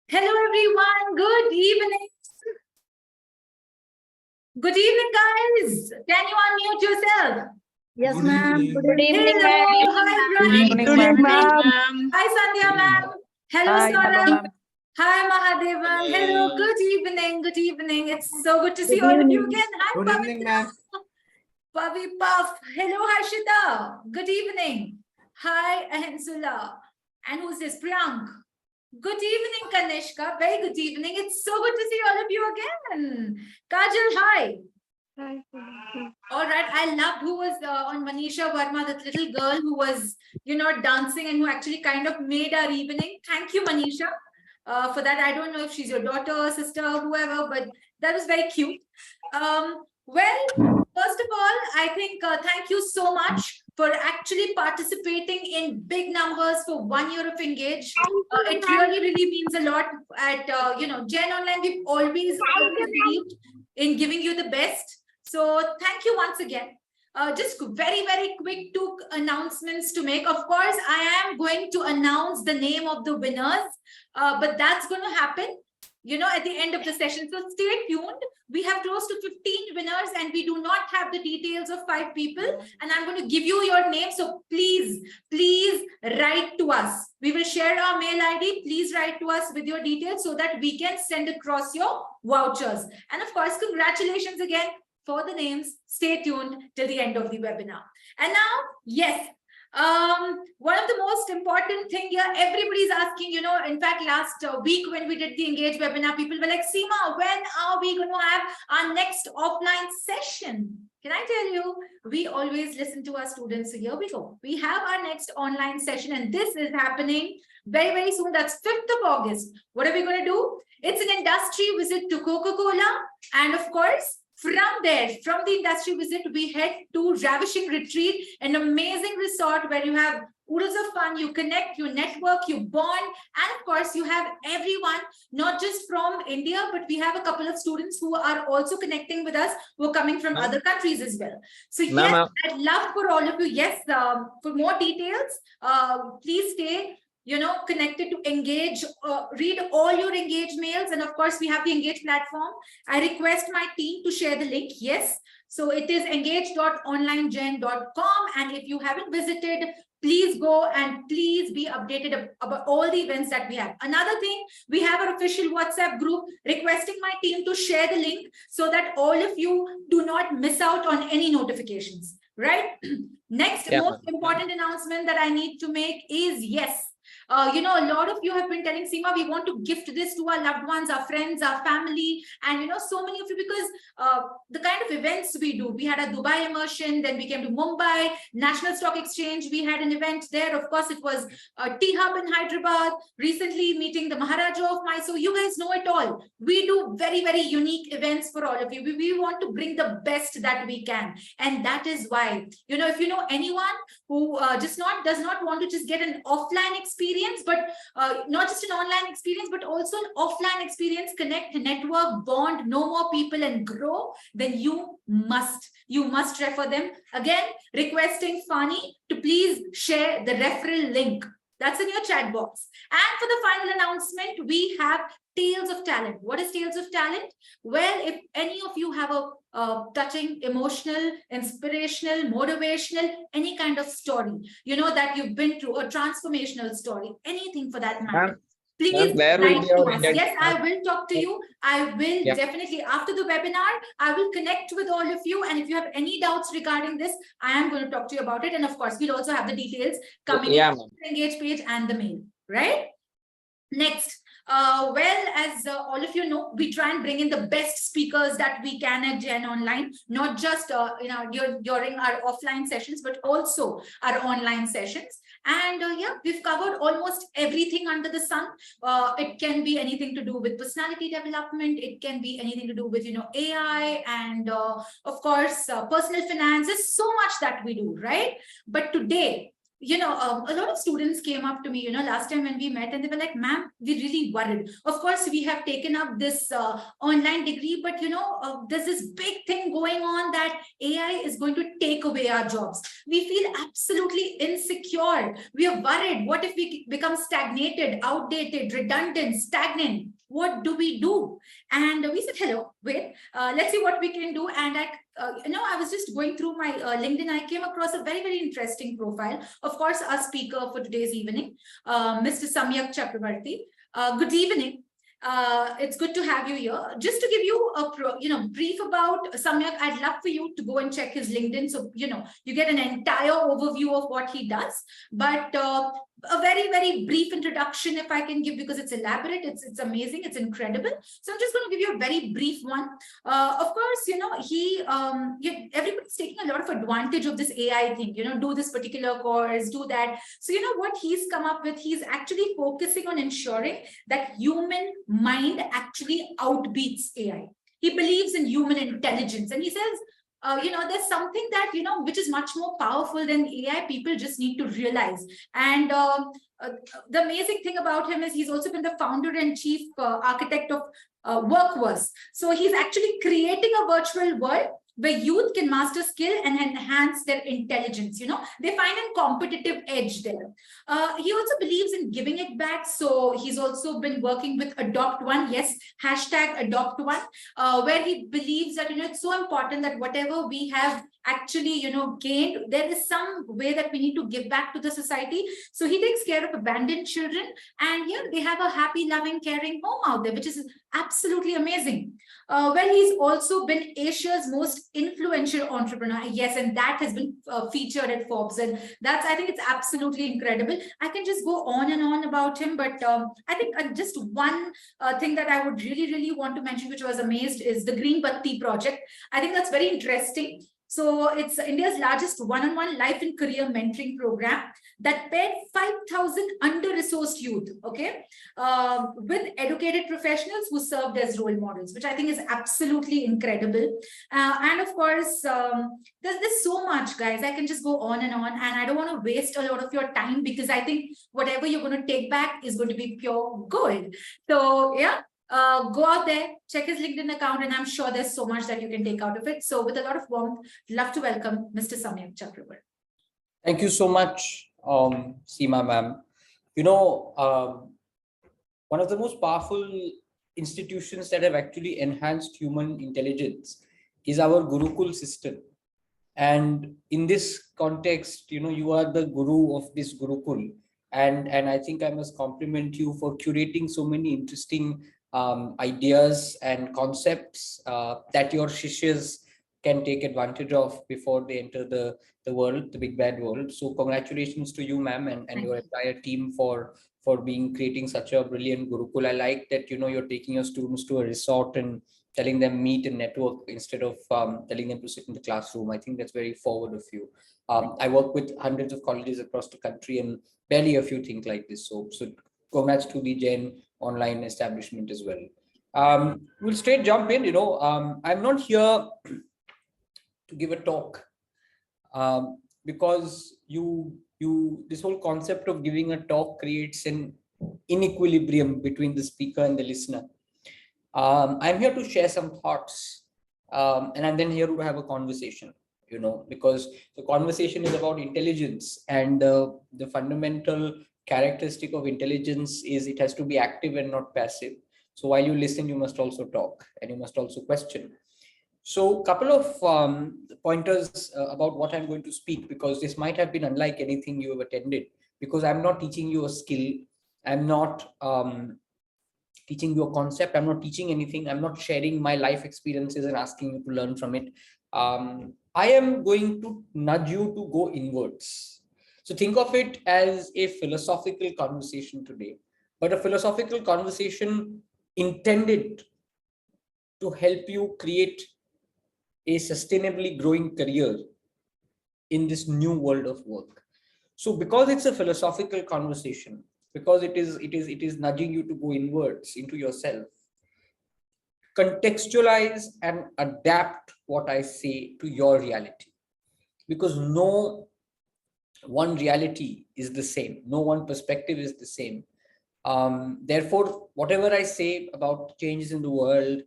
Hello, everyone. Good evening. Good evening, guys. Can you unmute yourself? Yes, Good ma'am. evening. Good evening, Hello. ma'am. Hi, Good Brian. evening, Good evening, ma'am. ma'am. Hi, Sandhya, ma'am. Hello, Hi, hello, Saurabh. ma'am. Hi, Mahadevan. Hello. Hello. Good evening. Good evening. It's so good to see Good all of you evening. again. Hi, Good evening, Pavitra. ma'am. Pavi Puff. Hello, Harshita. Good evening. Hi, Ahensula. And who's this? Priyank. Good evening, Kanishka. Very good evening. It's so good to see all of you again. Kajal, hi. All right. I loved who was on Manisha Verma, that little girl who was, dancing and who actually kind of made our evening. Thank you, Manisha, for that. I don't know if she's your daughter, sister, whoever, but that was very cute. Well, first of all, I think thank you so much for actually participating in big numbers for 1 year of Engage. It really, really means a lot. At Gen Online, we've always believed in giving you the best. So thank you once again. Just very, very quick two announcements to make. Of course, I am going to announce the name of the winners, but that's going to happen, at the end of the session. So stay tuned. We have close to 15 winners and we do not have the details of 5 people. And I'm going to give you your name. So please write to us. We will share our mail ID. Please write to us with your details so that we can send across your vouchers. And of course, congratulations again for the names. Stay tuned till the end of the webinar. And now, yes, one of the most important thing here, everybody's asking, in fact, last week when we did the Engage webinar, people were like, Seema, when are we going to have our next offline session? Can I tell you, we always listen to our students. So here we go. We have our next online session and this is happening very, very soon. That's 5th of August. What are we going to do? It's an industry visit to Coca-Cola. And of course, from there, from the industry visit, we head to Ravishing Retreat, an amazing resort where you have oodles of fun, you connect, you network, you bond, and of course, you have everyone, not just from India, but we have a couple of students who are also connecting with us, who are coming from other countries as well. So yes, I'd love for all of you, yes, for more details, please stay connected to Engage, read all your Engage mails. And of course, we have the Engage platform. I request my team to share the link. Yes. So it is engage.onlinegen.com. And if you haven't visited, please go and please be updated about all the events that we have. Another thing, we have our official WhatsApp group, requesting my team to share the link so that all of you do not miss out on any notifications, right? Next, most important announcement that I need to make is, yes, a lot of you have been telling Seema, we want to gift this to our loved ones, our friends, our family, and so many of you, because the kind of events we do. We had a Dubai immersion, then we came to Mumbai, National Stock Exchange. We had an event there. Of course, it was a tea hub in Hyderabad. Recently, meeting the Maharaja of Mysore. You guys know it all. We do very, very unique events for all of you. We want to bring the best that we can, and that is why, if you know anyone who does not want to just get an offline experience, but not just an online experience, but also an offline experience, connect, network, bond, know more people and grow, then you must refer them. Again, requesting Fani to please share the referral link. That's in your chat box. And for the final announcement, we have Tales of Talent. What is Tales of Talent? Well, if any of you have a touching, emotional, inspirational, motivational, any kind of story, that you've been through, a transformational story, anything for that matter, please write to us. Yes, I will talk to you. I will definitely, after the webinar, I will connect with all of you. And if you have any doubts regarding this, I am going to talk to you about it. And of course, we'll also have the details coming in the Engage page and the mail, right? Next, well, as all of you know, we try and bring in the best speakers that we can at Gen Online, not just during our offline sessions, but also our online sessions. And yeah, we've covered almost everything under the sun. It can be anything to do with personality development. It can be anything to do with, AI and of course, personal finance. There's so much that we do, right? But today, a lot of students came up to me, last time when we met, and they were like, ma'am, we really worried. Of course, we have taken up this online degree, but, there's this big thing going on that AI is going to take away our jobs. We feel absolutely insecure. We are worried. What if we become stagnated, outdated, redundant, stagnant? What do we do? And we said, hello, wait, let's see what we can do. And I was just going through my LinkedIn. I came across a very, very interesting profile. Of course, our speaker for today's evening, Mr. Samyak Chakrabarty. Good evening. It's good to have you here. Just to give you a brief about Samyak, I'd love for you to go and check his LinkedIn, so you get an entire overview of what he does. But a very, very brief introduction, if I can give, because it's elaborate, it's amazing, it's incredible. So I'm just going to give you a very brief one. Of course, everybody's taking a lot of advantage of this AI thing. Do this particular course, do that. So what he's come up with, he's actually focusing on ensuring that human mind actually outbeats AI. He believes in human intelligence, and he says, there's something that, which is much more powerful than AI. People just need to realize. And the amazing thing about him is he's also been the founder and chief architect of Workverse. So he's actually creating a virtual world where youth can master skill and enhance their intelligence. They find a competitive edge there. He also believes in giving it back. So he's also been working with Adopt One. Yes, hashtag Adopt One, where he believes that, it's so important that whatever we have actually, gained, there is some way that we need to give back to the society. So he takes care of abandoned children, and they have a happy, loving, caring home out there, which is absolutely amazing. He's also been Asia's most influential entrepreneur. Yes, and that has been featured at Forbes, and I think it's absolutely incredible. I can just go on and on about him, but I think just one thing that I would really, really want to mention, which was amazed, is the Green Batti project. I think that's very interesting. So it's India's largest one-on-one life and career mentoring program that paired 5,000 under-resourced youth, with educated professionals who served as role models, which I think is absolutely incredible. And of course, there's so much, guys. I can just go on, and I don't want to waste a lot of your time, because I think whatever you're going to take back is going to be pure gold. So yeah. Go out there, check his LinkedIn account, and I'm sure there's so much that you can take out of it. So with a lot of warmth, love to welcome Mr. Samyak Chakrabarty. Thank you so much, Seema ma'am. One of the most powerful institutions that have actually enhanced human intelligence is our Gurukul system. And in this context, you are the guru of this Gurukul. And I think I must compliment you for curating so many interesting ideas and concepts that your shishyas can take advantage of before they enter the world, the big bad world. So congratulations to you, ma'am, and your entire team for creating such a brilliant Gurukul. I like that, you're taking your students to a resort and telling them meet and network instead of telling them to sit in the classroom. I think that's very forward of you. I work with hundreds of colleges across the country, and barely a few think like this. So congrats to the Jain online establishment as well. We'll straight jump in. I'm not here to give a talk because this whole concept of giving a talk creates an inequilibrium between the speaker and the listener. I'm here to share some thoughts, and I'm then here to have a conversation, because the conversation is about intelligence, and the fundamental characteristic of intelligence is it has to be active and not passive. So while you listen, you must also talk, and you must also question. So a couple of pointers about what I'm going to speak, because this might have been unlike anything you have attended, because I'm not teaching you a skill. I'm not teaching you a concept. I'm not teaching anything. I'm not sharing my life experiences and asking you to learn from it. I am going to nudge you to go inwards. So think of it as a philosophical conversation today, but a philosophical conversation intended to help you create a sustainably growing career in this new world of work. So because it's a philosophical conversation, because it is nudging you to go inwards into yourself, contextualize and adapt what I say to your reality, because no one reality is the same. No one perspective is the same. Therefore, whatever I say about changes in the world,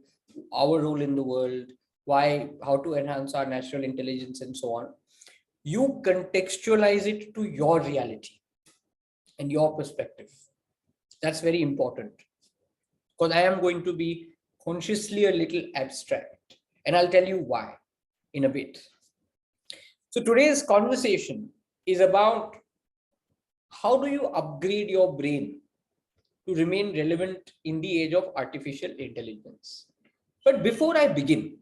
our role in the world, why, how to enhance our natural intelligence and so on, you contextualize it to your reality and your perspective. That's very important, because I am going to be consciously a little abstract, and I'll tell you why in a bit. So today's conversation is about how do you upgrade your brain to remain relevant in the age of artificial intelligence. But before I begin,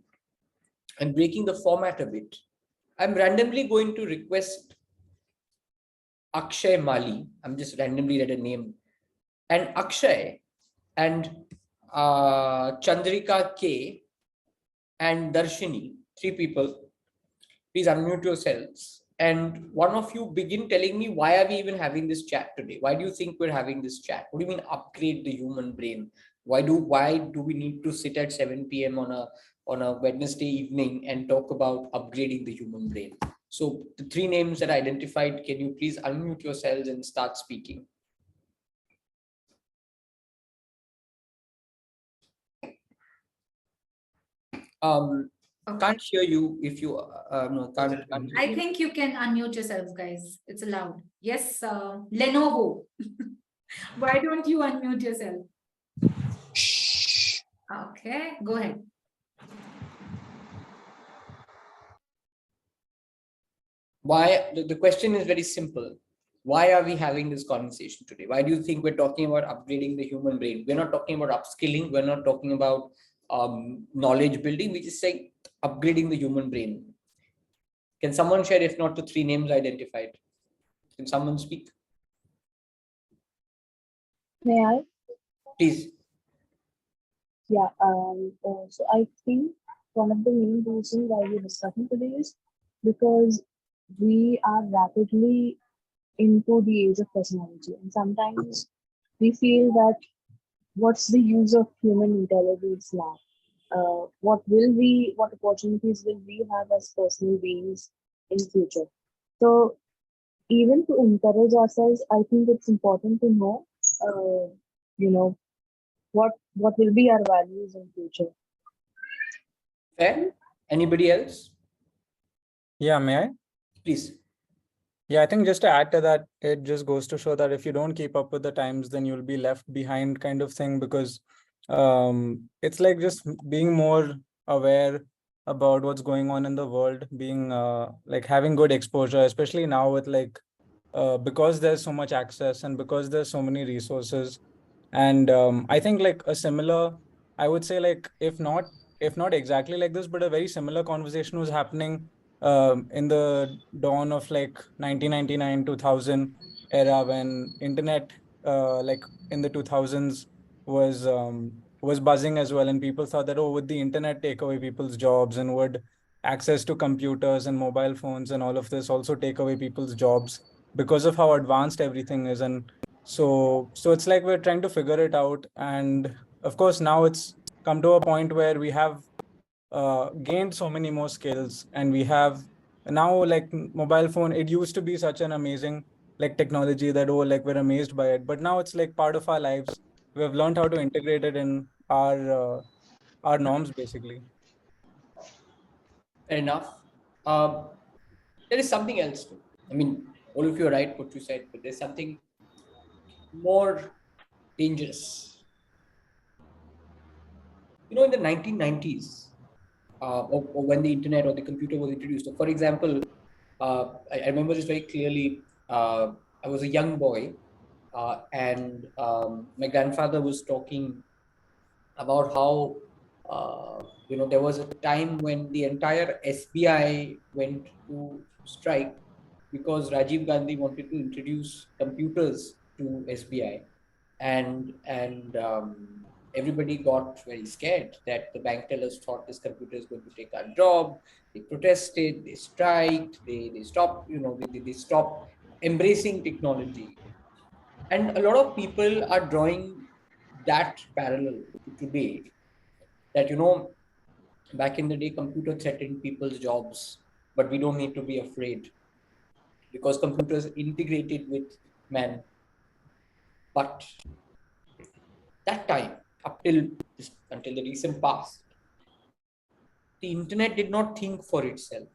and breaking the format a bit, I'm randomly going to request Akshay Mali. I'm just randomly read a name, and Akshay and Chandrika K and Darshini, three people. Please unmute yourselves. And one of you begin telling me, why are we even having this chat today? Why do you think we're having this chat? What do you mean upgrade the human brain? Why do we need to sit at 7 p.m. on a Wednesday evening and talk about upgrading the human brain? So the three names that I identified, can you please unmute yourselves and start speaking? Can't hear you if you no, can't. I think you can unmute yourselves, guys. It's allowed. Yes, Lenovo. Why don't you unmute yourself? Okay, go ahead. Why, the question is very simple. Why are we having this conversation today? Why do you think we're talking about upgrading the human brain? We're not talking about upskilling. We're not talking about knowledge building. We just say upgrading the human brain. Can someone share, if not the three names identified? Can someone speak? May I? Please. Yeah. So I think one of the main reasons why we're discussing today is because we are rapidly into the age of technology, and sometimes we feel that what's the use of human intelligence now? What opportunities will we have as personal beings in future? So even to encourage ourselves, I think it's important to know, you know, what will be our values in future. Fair? Anybody else? Yeah, may I? Please. Yeah, I think just to add to that, it just goes to show that if you don't keep up with the times, then you'll be left behind kind of thing, because it's like just being more aware about what's going on in the world, being like having good exposure, especially now with like because there's so much access and because there's so many resources. And I think like a similar, I would say like if not exactly like this, but a very similar conversation was happening in the dawn of like 1999 2000 era, when internet like in the 2000s was buzzing as well, and people thought that, oh, would the internet take away people's jobs, and would access to computers and mobile phones and all of this also take away people's jobs because of how advanced everything is. And so it's like we're trying to figure it out. And of course now it's come to a point where we have gained so many more skills, and we have now like mobile phone. It used to be such an amazing like technology that, oh, like we're amazed by it, but now it's like part of our lives. We have learned how to integrate it in our norms basically. Fair enough. There is something else too. I mean, all of you are right what you said, but there's something more dangerous. You know, in the 1990s, or when the internet or the computer was introduced. So for example, I remember this very clearly. I was a young boy, and my grandfather was talking about how there was a time when the entire SBI went to strike because Rajiv Gandhi wanted to introduce computers to SBI, and everybody got very scared that the bank tellers thought this computer is going to take our job. They protested, they striked, they stopped, they stopped embracing technology. And a lot of people are drawing that parallel to today, that, back in the day, computer threatened people's jobs, but we don't need to be afraid because computers integrated with man. But that time, until the recent past, the internet did not think for itself.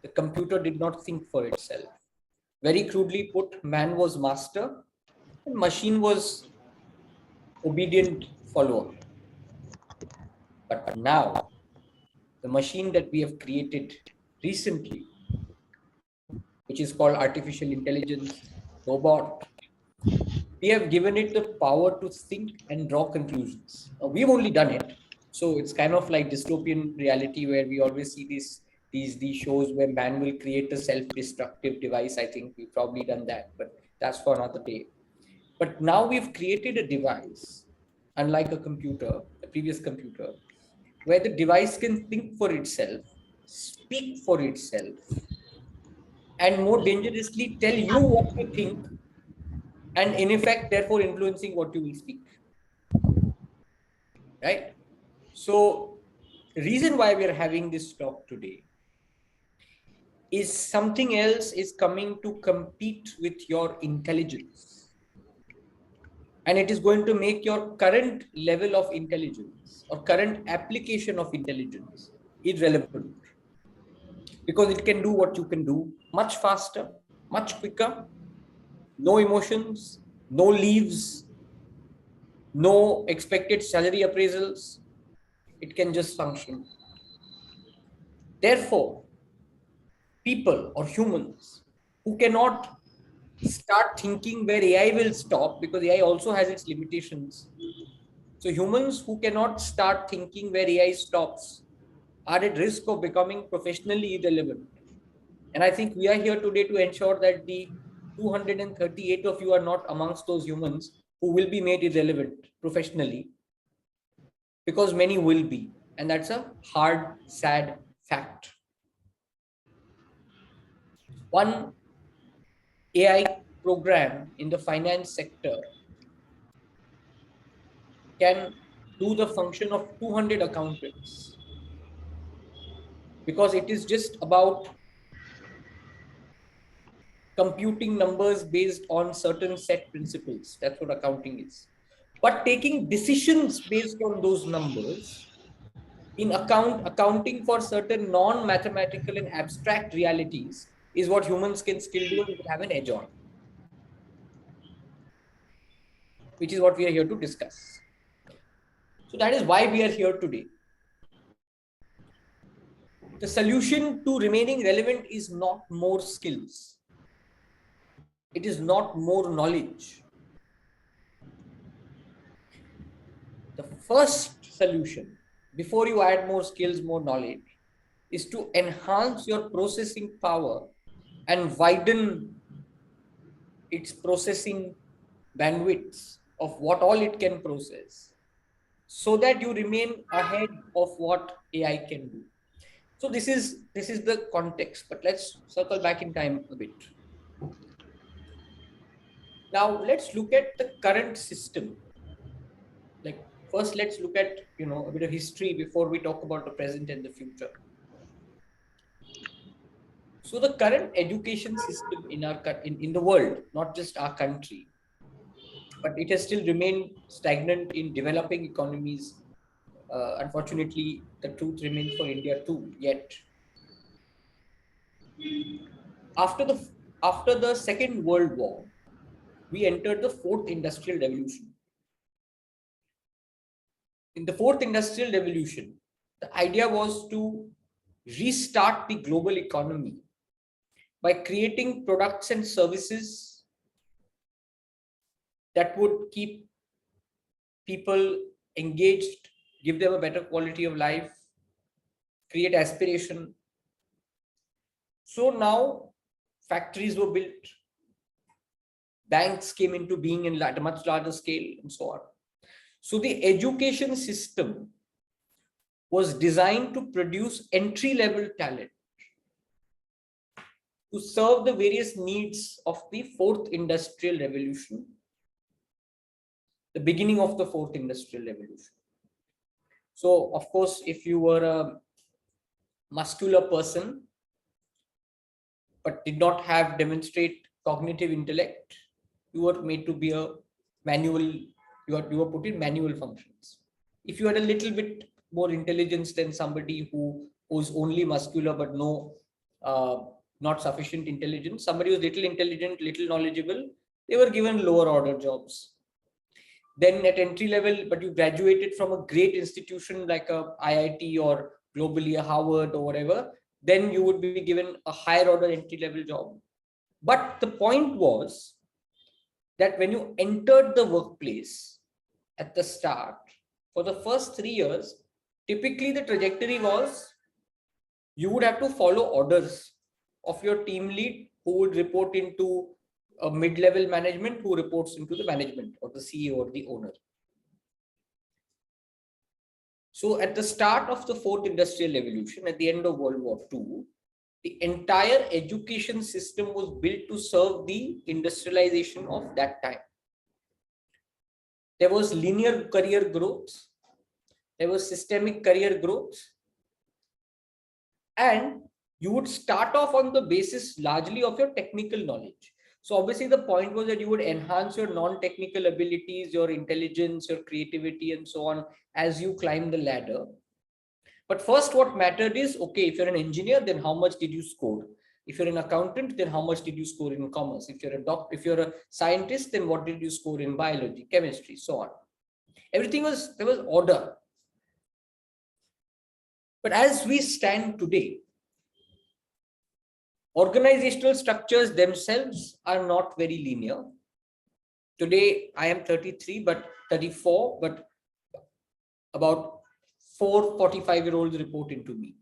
The computer did not think for itself. Very crudely put, man was master and machine was obedient follower. But now, the machine that we have created recently, which is called artificial intelligence, robot, we have given it the power to think and draw conclusions. We've only done it. So it's kind of like dystopian reality where we always see these shows where man will create a self-destructive device. I think we've probably done that, but that's for another day. But now we've created a device, unlike a computer, a previous computer, where the device can think for itself, speak for itself, and more dangerously tell you what to think, and in effect, therefore, influencing what you will speak. Right? So, the reason why we are having this talk today is something else is coming to compete with your intelligence. And it is going to make your current level of intelligence or current application of intelligence irrelevant. Because it can do what you can do much faster, much quicker, no emotions, no leaves, no expected salary appraisals. It can just function. Therefore, people or humans who cannot start thinking where AI will stop, because AI also has its limitations. So humans who cannot start thinking where AI stops are at risk of becoming professionally irrelevant. And I think we are here today to ensure that the 238 of you are not amongst those humans who will be made irrelevant professionally, because many will be. And that's a hard, sad fact. One AI program in the finance sector can do the function of 200 accountants, because it is just about computing numbers based on certain set principles. That's what accounting is. But taking decisions based on those numbers in accounting for certain non-mathematical and abstract realities is what humans can still do and have an edge on, which is what we are here to discuss. So that is why we are here today. The solution to remaining relevant is not more skills. It is not more knowledge. The first solution, before you add more skills, more knowledge, is to enhance your processing power and widen its processing bandwidths of what all it can process, so that you remain ahead of what AI can do. So this is the context, but let's circle back in time a bit. Now let's look at the current system. Like first, let's look at a bit of history before we talk about the present and the future. So the current education system in the world, not just our country, but it has still remained stagnant in developing economies. Unfortunately, the truth remains for India too. Yet, after the Second World War, we entered the fourth industrial revolution. In the fourth industrial revolution, the idea was to restart the global economy by creating products and services that would keep people engaged, give them a better quality of life, create aspiration. So now factories were built, banks came into being at a much larger scale, and so on. So the education system was designed to produce entry-level talent to serve the various needs of the fourth industrial revolution, the beginning of the fourth industrial revolution. So, of course, if you were a muscular person, but did not have demonstrate cognitive intellect, you were made to be a manual, you were put in manual functions. If you had a little bit more intelligence than somebody who was only muscular but no, not sufficient intelligence, somebody who was little intelligent, little knowledgeable, they were given lower order jobs. Then at entry level, but you graduated from a great institution like a IIT or globally a Harvard or whatever, then you would be given a higher order entry level job. But the point was that when you entered the workplace at the start, for the first 3 years, typically the trajectory was you would have to follow orders of your team lead, who would report into a mid-level management, who reports into the management or the CEO or the owner. So at the start of the fourth industrial revolution, at the end of World War II, the entire education system was built to serve the industrialization of that time. There was linear career growth, there was systemic career growth, and you would start off on the basis largely of your technical knowledge. So obviously the point was that you would enhance your non-technical abilities, your intelligence, your creativity, and so on as you climb the ladder. But first, what mattered is, okay, if you're an engineer, then how much did you score? If you're an accountant, then how much did you score in commerce? If you're a doctor, if you're a scientist, then what did you score in biology, chemistry, so on? Everything was, there was order. But as we stand today, organizational structures themselves are not very linear. Today, I am 34, but about 4 45-year-olds report into me.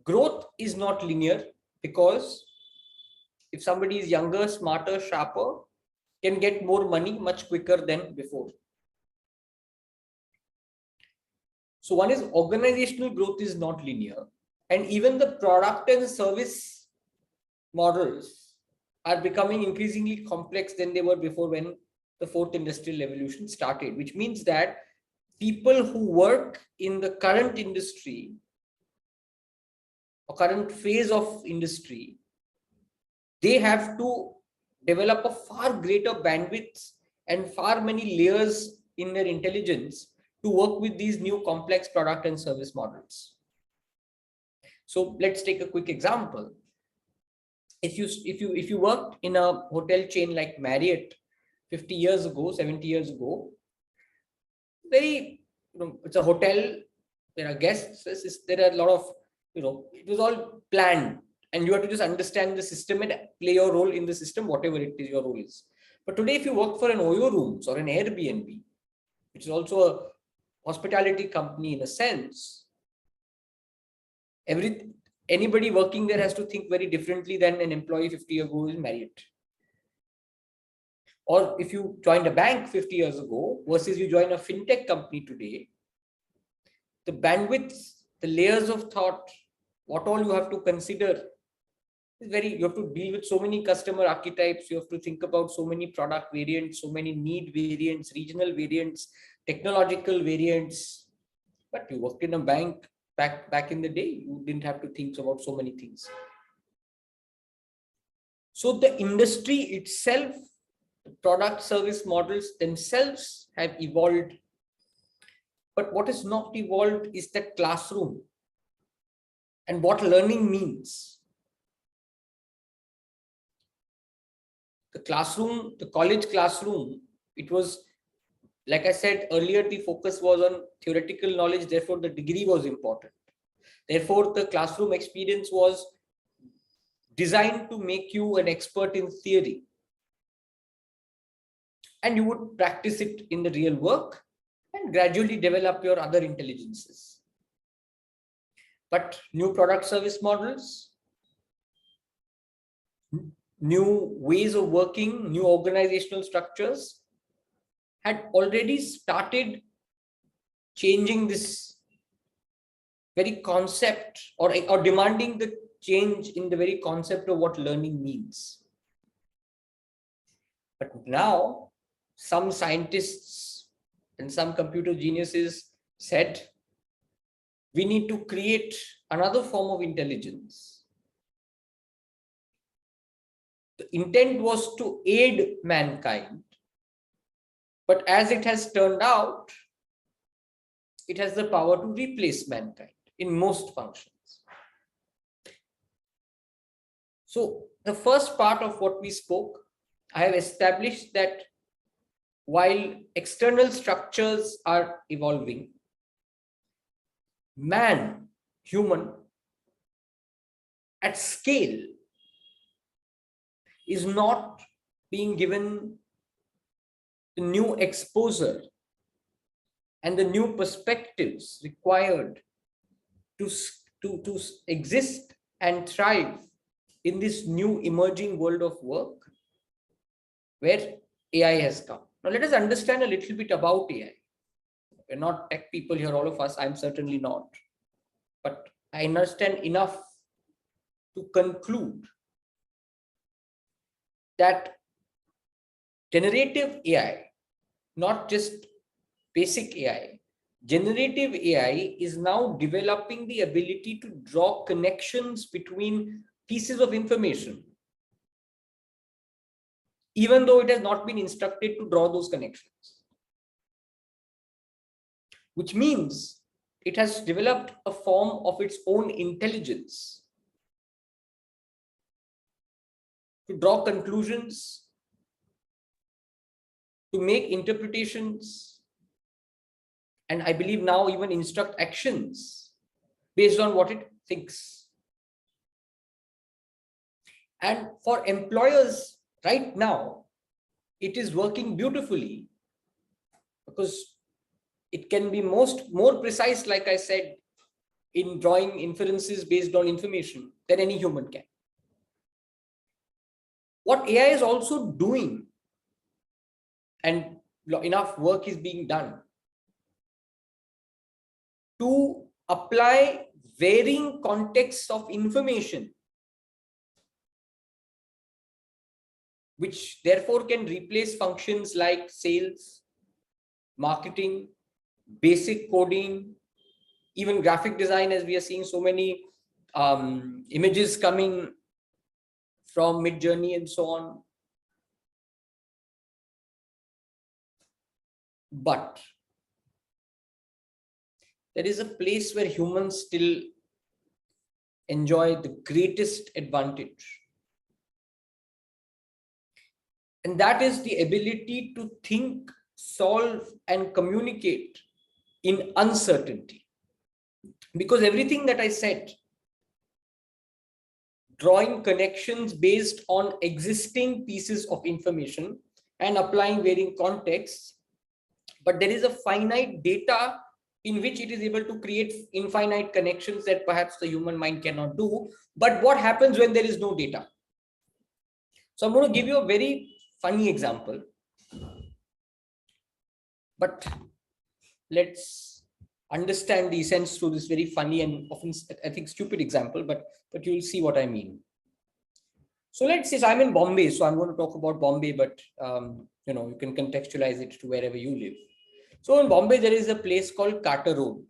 Growth is not linear because if somebody is younger, smarter, sharper, can get more money much quicker than before. So one is organizational growth is not linear, and even the product and service models are becoming increasingly complex than they were before when the fourth industrial revolution started, which means that people who work in the current industry or current phase of industry, they have to develop a far greater bandwidth and far many layers in their intelligence to work with these new complex product and service models. So let's take a quick example. If you worked in a hotel chain like Marriott 50 years ago, 70 years ago, it's a hotel, there are guests, there are a lot of, it was all planned, and you have to just understand the system and play your role in the system, whatever it is your role is. But today, if you work for an OYO rooms or an Airbnb, which is also a hospitality company in a sense, anybody working there has to think very differently than an employee 50 years ago in Marriott. Or if you joined a bank 50 years ago versus you join a fintech company today, the bandwidth, the layers of thought, what all you have to consider is you have to deal with so many customer archetypes, you have to think about so many product variants, so many need variants, regional variants, technological variants. But you worked in a bank back in the day, you didn't have to think about so many things. So the industry itself, the product service models themselves have evolved. But what is not evolved is the classroom and what learning means. The classroom, the college classroom, it was, like I said earlier, the focus was on theoretical knowledge, therefore the degree was important. Therefore, the classroom experience was designed to make you an expert in theory. And you would practice it in the real work and gradually develop your other intelligences. But new product service models, new ways of working, new organizational structures had already started changing this very concept or demanding the change in the very concept of what learning means. But now some scientists and some computer geniuses said we need to create another form of intelligence. The intent was to aid mankind, but as it has turned out, it has the power to replace mankind in most functions. So the first part of what we spoke, I have established that while external structures are evolving, man, human, at scale is not being given the new exposure and the new perspectives required to exist and thrive in this new emerging world of work where AI has come. Now let us understand a little bit about AI. We're not tech people here, all of us. I'm certainly not. But I understand enough to conclude that generative AI, not just basic AI, generative AI is now developing the ability to draw connections between pieces of information, even though it has not been instructed to draw those connections. Which means it has developed a form of its own intelligence to draw conclusions, to make interpretations, and I believe now even instruct actions based on what it thinks. And for employers right now, it is working beautifully because it can be more precise, like I said, in drawing inferences based on information than any human can. What AI is also doing, and enough work is being done to apply varying contexts of information, which therefore can replace functions like sales, marketing, basic coding, even graphic design, as we are seeing so many images coming from Midjourney and so on. But there is a place where humans still enjoy the greatest advantage. And that is the ability to think, solve, and communicate in uncertainty. Because everything that I said, drawing connections based on existing pieces of information and applying varying contexts, but there is a finite data in which it is able to create infinite connections that perhaps the human mind cannot do. But what happens when there is no data? So I'm going to give you a very funny example, but let's understand the essence through this very funny and often, I think, stupid example, but you'll see what I mean. So let's say, so I'm in Bombay, so I'm going to talk about Bombay, but you can contextualize it to wherever you live. So in Bombay, there is a place called Carter Road.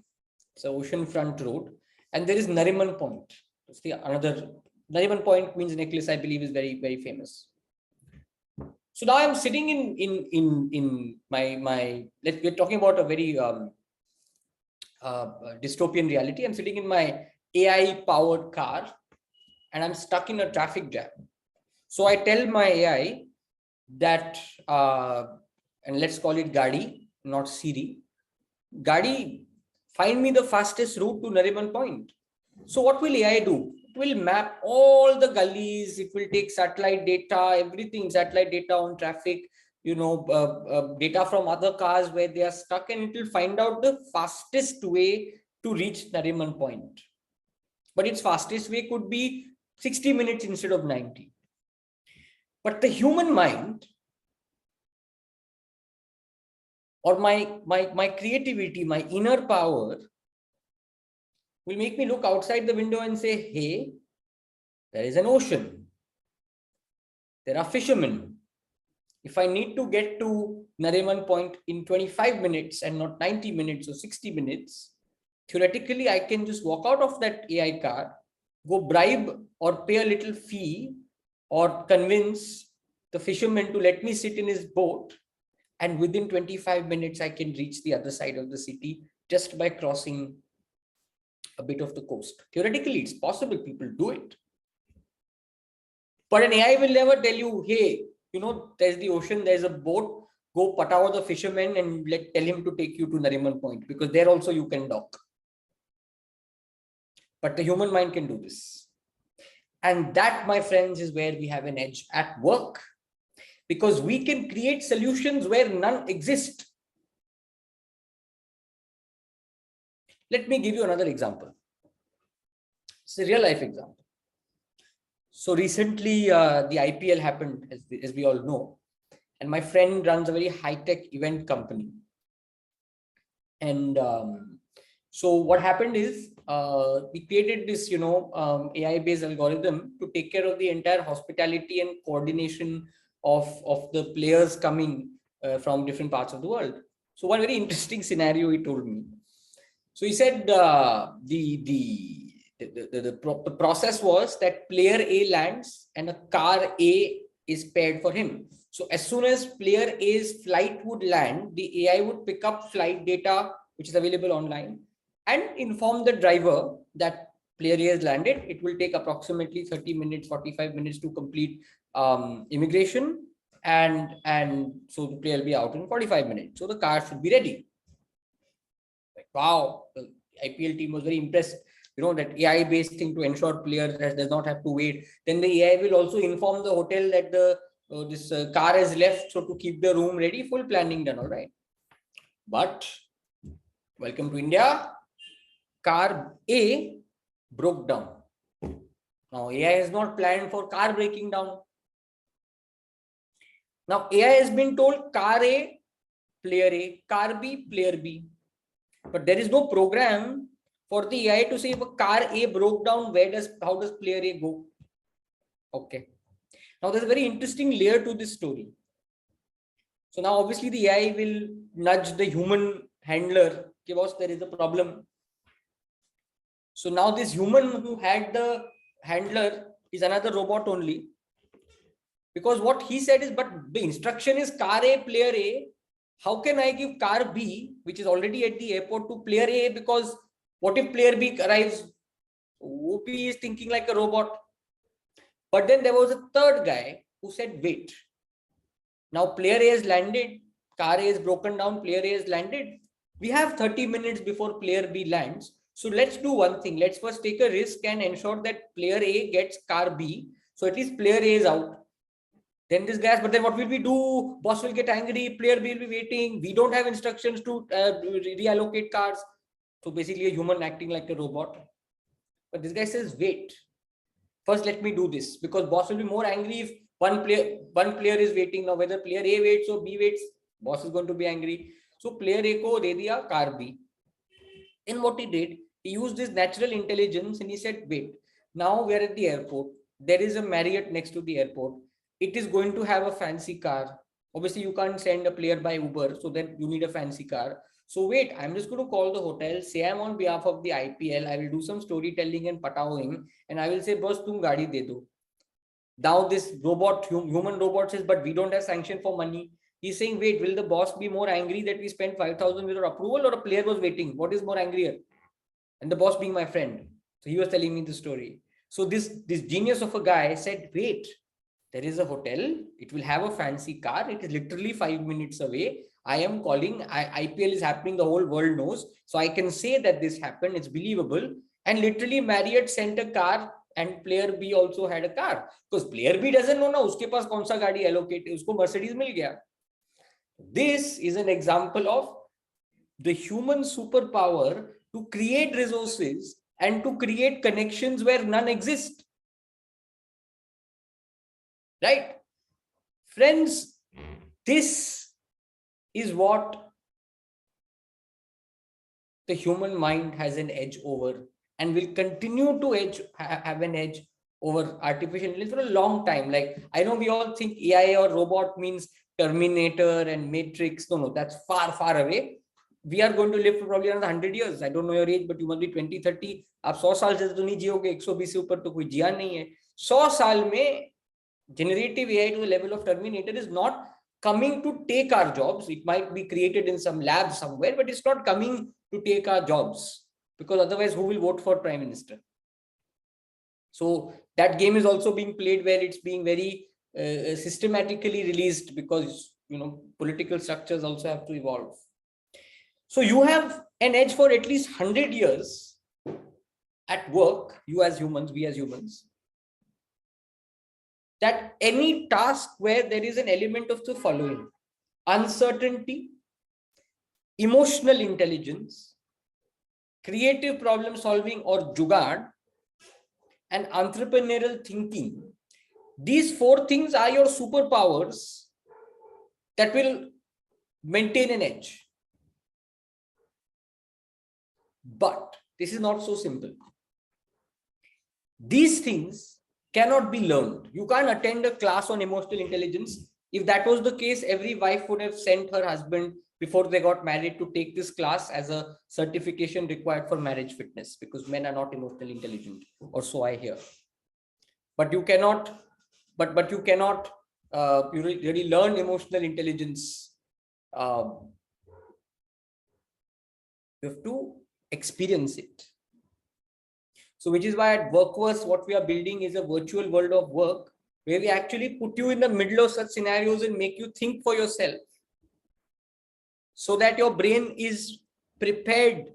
It's an oceanfront road, and there is Nariman Point. It's the another Nariman Point, Queen's Necklace, I believe, is very, very famous. So now I'm sitting in my we're talking about a very dystopian reality. I'm sitting in my AI powered car and I'm stuck in a traffic jam. So I tell my AI that, and let's call it Gadi, not Siri. Gadi, find me the fastest route to Nariman Point. So what will AI do? It will map all the gullies. It will take satellite data, everything, satellite data on traffic, data from other cars where they are stuck, and it will find out the fastest way to reach Nariman Point. But its fastest way could be 60 minutes instead of 90. But the human mind, or my creativity, my inner power, will make me look outside the window and say, hey, there is an ocean. There are fishermen. If I need to get to Nariman Point in 25 minutes and not 90 minutes or 60 minutes, Theoretically, I can just walk out of that AI car, go bribe or pay a little fee or convince the fisherman to let me sit in his boat. And within 25 minutes, I can reach the other side of the city just by crossing a bit of the coast. Theoretically, it's possible, people do it. But an AI will never tell you, hey, there's the ocean, there's a boat, go patao the fisherman and tell him to take you to Nariman Point, because there also you can dock. But the human mind can do this. And that, my friends, is where we have an edge at work, because we can create solutions where none exist. Let me give you another example. It's a real life example. So recently, the IPL happened, as we all know. And my friend runs a very high-tech event company. And so what happened is, we created this, AI-based algorithm to take care of the entire hospitality and coordination of the players coming from different parts of the world. So one very interesting scenario he told me. So he said the process was that player A lands and a car A is paired for him. So as soon as player A's flight would land, the AI would pick up flight data, which is available online, and inform the driver that player A has landed. It will take approximately 30 minutes, 45 minutes to complete immigration. And so the player will be out in 45 minutes. So the car should be ready. Like, wow, the IPL team was very impressed. That AI-based thing to ensure player does not have to wait. Then the AI will also inform the hotel that this car has left, so to keep the room ready, full planning done, all right. But welcome to India. Car A broke down. Now AI has not planned for car breaking down. Now AI has been told car A, player A, car B, player B. But there is no program for the AI to say if a car A broke down, how does player A go? Okay. Now there's a very interesting layer to this story. So now obviously the AI will nudge the human handler. Okay, boss, there is a problem. So now this human who had the handler is another robot only. Because what he said is, but the instruction is car A, player A. How can I give car B, which is already at the airport, to player A? Because what if player B arrives? OP is thinking like a robot. But then there was a third guy who said, wait. Now player A has landed, car A is broken down, player A has landed. We have 30 minutes before player B lands. So let's do one thing. Let's first take a risk and ensure that player A gets car B. So at least player A is out. Then this guy, but then what will we do? Boss will get angry, player B will be waiting. We don't have instructions to reallocate cars. So basically a human acting like a robot. But this guy says, wait, first let me do this, because boss will be more angry if one player is waiting. Now whether player A waits or B waits, boss is going to be angry. So player A ko de diya car B. Then what he did, he used his natural intelligence and he said, wait, now we're at the airport. There is a Marriott next to the airport. It is going to have a fancy car. Obviously, you can't send a player by Uber, so then you need a fancy car. So wait, I'm just going to call the hotel, say I'm on behalf of the IPL. I will do some storytelling and pataoing, and I will say, boss, tum gaadi de do. Now this human robot says, but we don't have sanction for money. He's saying, wait, will the boss be more angry that we spent 5,000 without approval, or a player was waiting? What is more angrier? And the boss being my friend. So he was telling me the story. So this genius of a guy said, wait, there is a hotel. It will have a fancy car. It is literally 5 minutes away. I am calling. IPL is happening. The whole world knows. So I can say that this happened. It's believable. And literally Marriott sent a car and player B also had a car. Because player B doesn't know, uske paas kaun sa gaadi allocate, usko Mercedes mil gaya. This is an example of the human superpower to create resources and to create connections where none exist. Right? Friends, this is what the human mind has an edge over and will continue to have an edge over artificial intelligence for a long time. Like, I know we all think AI or robot means Terminator and Matrix. No, that's far, far away. we are going to live for probably another 100 years. I don't know your age, but you must be 20, 30. आप 100 साल से तो नहीं जियोगे, 120 से ऊपर तो कोई जिया नहीं है. 100 साल में generative AI to the level of Terminator is not coming to take our jobs. It might be created in some lab somewhere, but it's not coming to take our jobs, because otherwise who will vote for Prime Minister? So that game is also being played where it's being very systematically released, because political structures also have to evolve. So you have an edge for at least 100 years at work, you as humans, we as humans, that any task where there is an element of the following: uncertainty, emotional intelligence, creative problem solving or jugaad, and entrepreneurial thinking. These 4 things are your superpowers that will maintain an edge. But this is not so simple. These things cannot be learned. You can't attend a class on emotional intelligence. If that was the case, every wife would have sent her husband before they got married to take this class as a certification required for marriage fitness, because men are not emotionally intelligent, or so I hear. But you cannot, you cannot really learn emotional intelligence. You have to experience it. So which is why at Workverse, what we are building is a virtual world of work, where we actually put you in the middle of such scenarios and make you think for yourself, so that your brain is prepared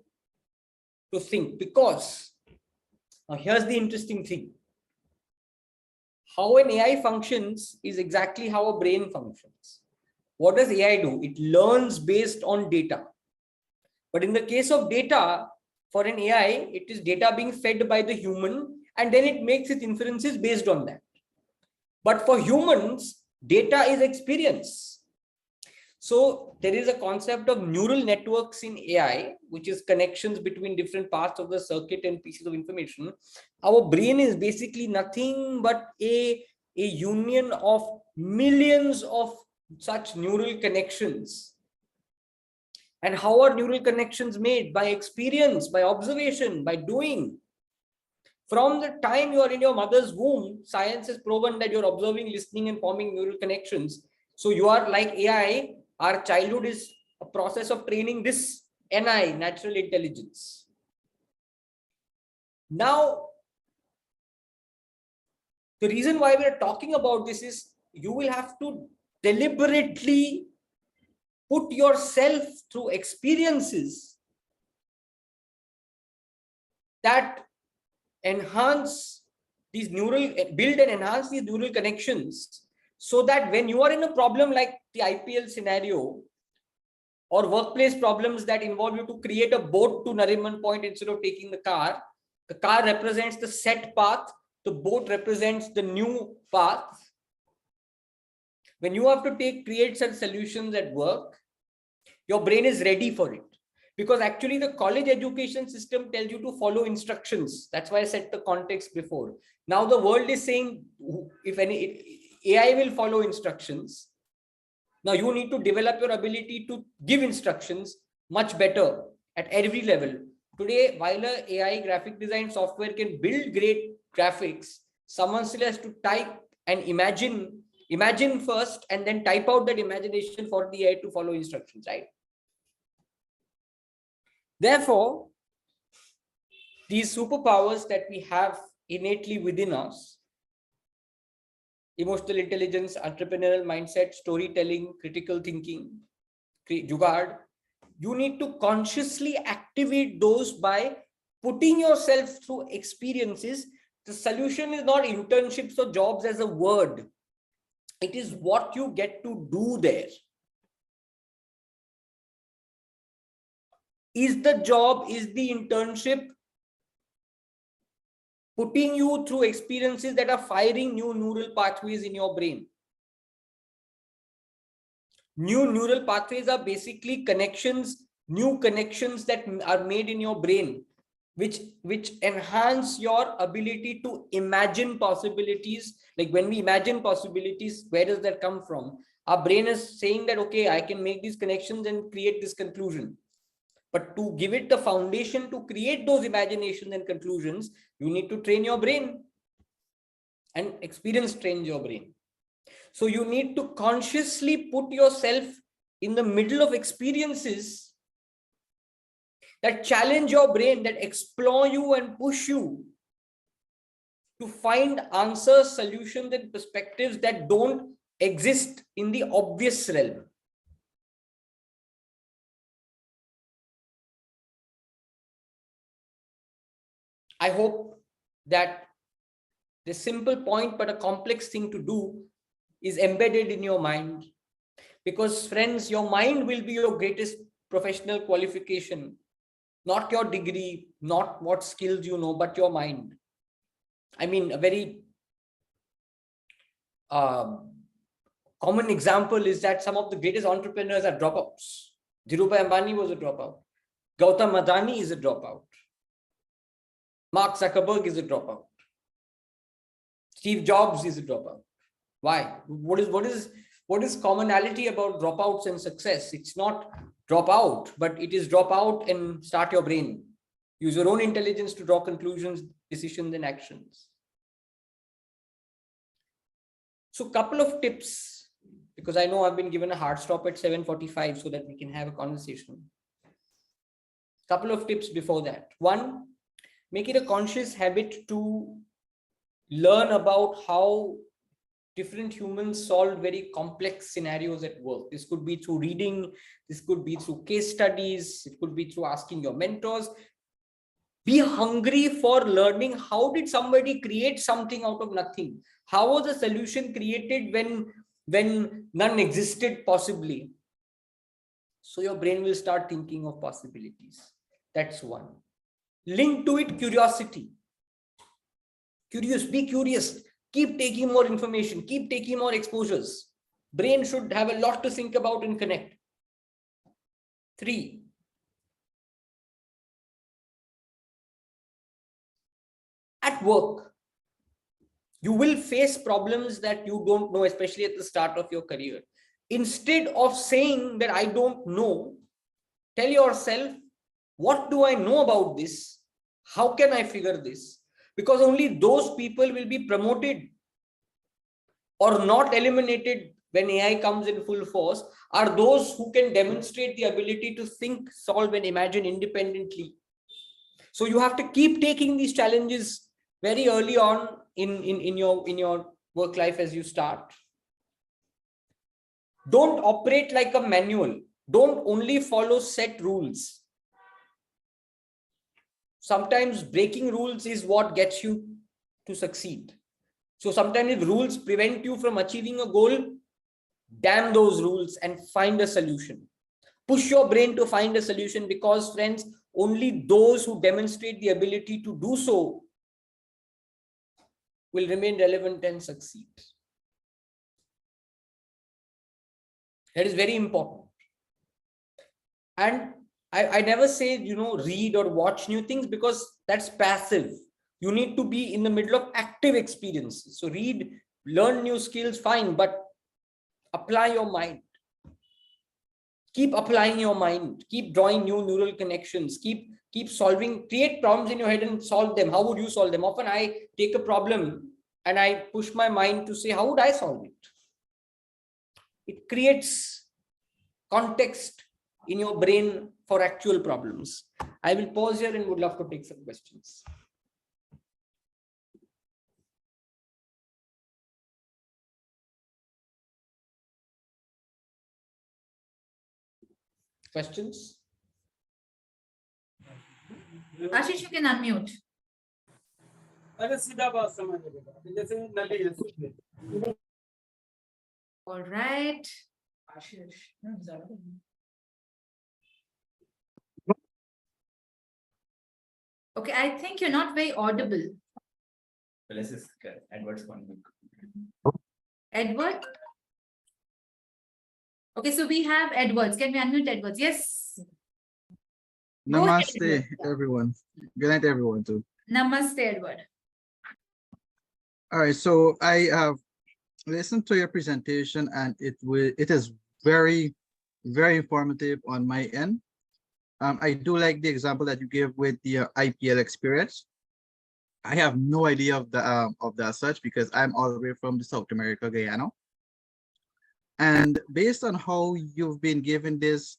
to think. Because now here's the interesting thing: how an AI functions is exactly how a brain functions. What does AI do? It learns based on data. But in the case of data, for an AI, it is data being fed by the human, and then it makes its inferences based on that. But for humans, data is experience. So there is a concept of neural networks in AI, which is connections between different parts of the circuit and pieces of information. Our brain is basically nothing but a union of millions of such neural connections. And how are neural connections made? By experience, by observation, by doing. From the time you are in your mother's womb, science has proven that you're observing, listening, and forming neural connections. So you are like AI. Our childhood is a process of training this NI, natural intelligence. Now, the reason why we are talking about this is you will have to deliberately put yourself through experiences that enhance these build and enhance these neural connections, so that when you are in a problem like the IPL scenario, or workplace problems that involve you to create a boat to Nariman Point instead of taking the car represents the set path, the boat represents the new path. When you have to create such solutions at work, your brain is ready for it. Because actually the college education system tells you to follow instructions. That's why I set the context before. Now the world is saying, if any AI will follow instructions. Now you need to develop your ability to give instructions much better at every level. Today, while an AI graphic design software can build great graphics, someone still has to type and imagine first, and then type out that imagination for the AI to follow instructions, right? Therefore, these superpowers that we have innately within us, emotional intelligence, entrepreneurial mindset, storytelling, critical thinking, jugaad, you need to consciously activate those by putting yourself through experiences. The solution is not internships or jobs as a word. It is what you get to do there. Is the job, is the internship putting you through experiences that are firing new neural pathways in your brain? New neural pathways are basically connections, new connections that are made in your brain, which enhance your ability to imagine possibilities. Like when we imagine possibilities, where does that come from? Our brain is saying that, okay, I can make these connections and create this conclusion. But to give it the foundation to create those imaginations and conclusions, you need to train your brain, and experience trains your brain. So you need to consciously put yourself in the middle of experiences that challenge your brain, that explore you and push you to find answers, solutions, and perspectives that don't exist in the obvious realm. I hope that the simple point, but a complex thing to do, is embedded in your mind. Because friends, your mind will be your greatest professional qualification, not your degree, not what skills you know, but your mind. I mean, a very common example is that some of the greatest entrepreneurs are dropouts. Dhirubhai Ambani was a dropout. Gautam Adani is a dropout. Mark Zuckerberg is a dropout. Steve Jobs is a dropout. Why? What is commonality about dropouts and success? It's not drop out, but it is drop out and start your brain. Use your own intelligence to draw conclusions, decisions, and actions. So, couple of tips, because I know I've been given a hard stop at 7:45 so that we can have a conversation. Couple of tips before that. One, make it a conscious habit to learn about how different humans solve very complex scenarios at work. This could be through reading, this could be through case studies, it could be through asking your mentors. Be hungry for learning. How did somebody create something out of nothing? How was a solution created when none existed possibly? So your brain will start thinking of possibilities. That's one. Link to it curiosity. Be curious. Keep taking more information. Keep taking more exposures. Brain should have a lot to think about and connect. 3, at work, you will face problems that you don't know, especially at the start of your career. Instead of saying that I don't know, tell yourself, what do I know about this? How can I figure this? Because only those people will be promoted or not eliminated when AI comes in full force are those who can demonstrate the ability to think, solve, and imagine independently. So you have to keep taking these challenges very early on in your work life as you start. Don't operate like a manual. Don't only follow set rules. Sometimes breaking rules is what gets you to succeed. So sometimes if rules prevent you from achieving a goal, damn those rules and find a solution. Push your brain to find a solution, because friends, only those who demonstrate the ability to do so will remain relevant and succeed. That is very important. And I never say, read or watch new things, because that's passive. You need to be in the middle of active experiences. So read, learn new skills, fine, but apply your mind. Keep applying your mind. Keep drawing new neural connections. Keep solving, create problems in your head and solve them. How would you solve them? Often I take a problem and I push my mind to say, how would I solve it? It creates context in your brain for actual problems. I will pause here and would love to take some questions. Questions? Ashish, you can unmute. All right. Okay, I think you're not very audible. Edward? Okay, so we have Edwards. Can we unmute Edwards? Yes. Go ahead, Namaste, Edward. everyone. Good night, everyone, too. Namaste, Edward. All right, so I have listened to your presentation, and it is very, very informative on my end. I do like the example that you gave with the IPL experience. I have no idea of the such because I'm all the way from the South America, Guyana. And based on how you've been given this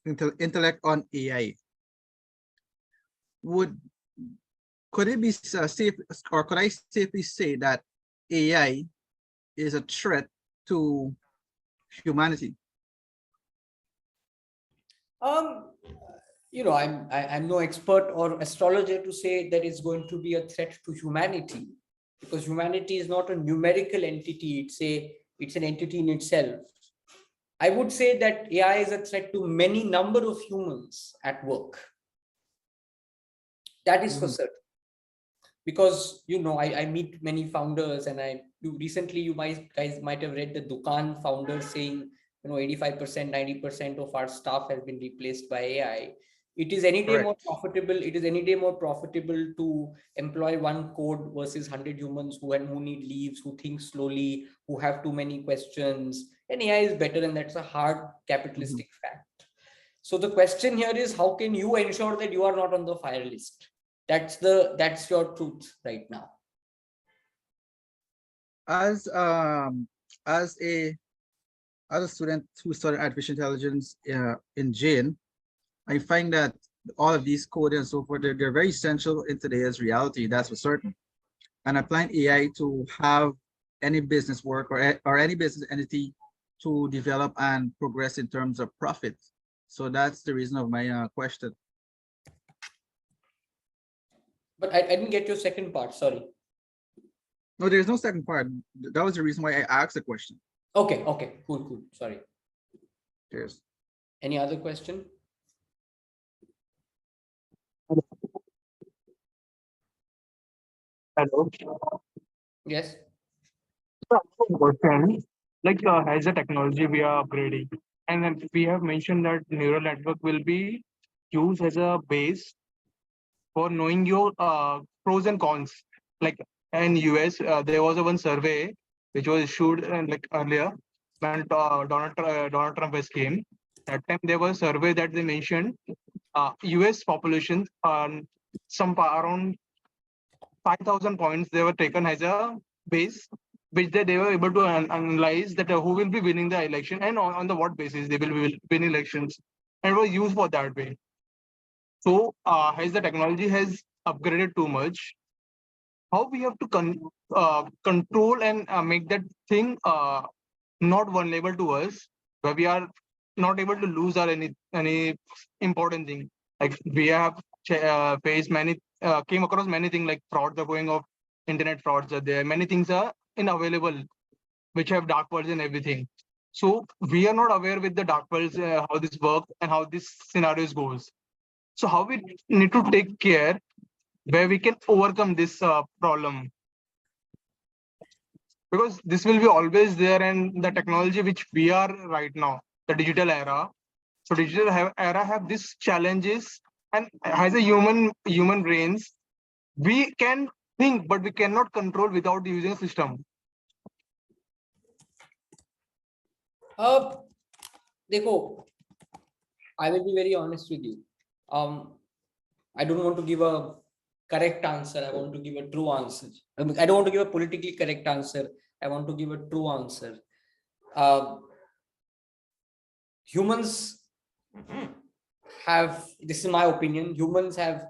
intellect on AI, could it be safe, or could I safely say that AI is a threat to humanity? I'm no expert or astrologer to say that it's going to be a threat to humanity, because humanity is not a numerical entity. It's an entity in itself. I would say that AI is a threat to many number of humans at work. That is for certain. Because I meet many founders, and you guys might have read the Dukan founder saying 85%, 90% of our staff has been replaced by AI. It is any day more profitable. It is any day more profitable to employ one code versus 100 humans who need leaves, who think slowly, who have too many questions. And AI is better, and that's a hard capitalistic fact. So the question here is, how can you ensure that you are not on the fire list? That's your truth right now. As a student who studied artificial intelligence in Jane, I find that all of these code and so forth, they're very essential in today's reality. That's for certain. And applying AI to have any business work or any business entity to develop and progress in terms of profit. So that's the reason of my question. But I didn't get your second part, sorry. No, there's no second part. That was the reason why I asked the question. Okay, cool, sorry. Cheers. Any other question? Hello. Yes. Question. Like as a technology we are upgrading, and then we have mentioned that neural network will be used as a base for knowing your pros and cons. Like in US, there was one survey which was issued like earlier when Donald Trump has came. That time there was a survey that they mentioned US population around 5,000 points they were taken as a base, which they were able to analyze that who will be winning the election and on the what basis they will be win elections, and it was used for that way. So as the technology has upgraded too much, how we have to control and make that thing not vulnerable to us, where we are not able to lose our any important thing. Like we have faced many, came across many things like frauds are going off, internet frauds are there, many things are unavailable, which have dark worlds and everything. So we are not aware with the dark worlds, how this works and how this scenarios goes. So how we need to take care where we can overcome this problem, because this will be always there, and the technology which we are right now, the digital era. So digital era have these challenges, and as a human brains, we can think, but we cannot control without using a system. Dekho, I will be very honest with you. I don't want to give a correct answer. I want to give a true answer. I don't want to give a politically correct answer. I want to give a true answer. Humans have, this is my opinion, humans have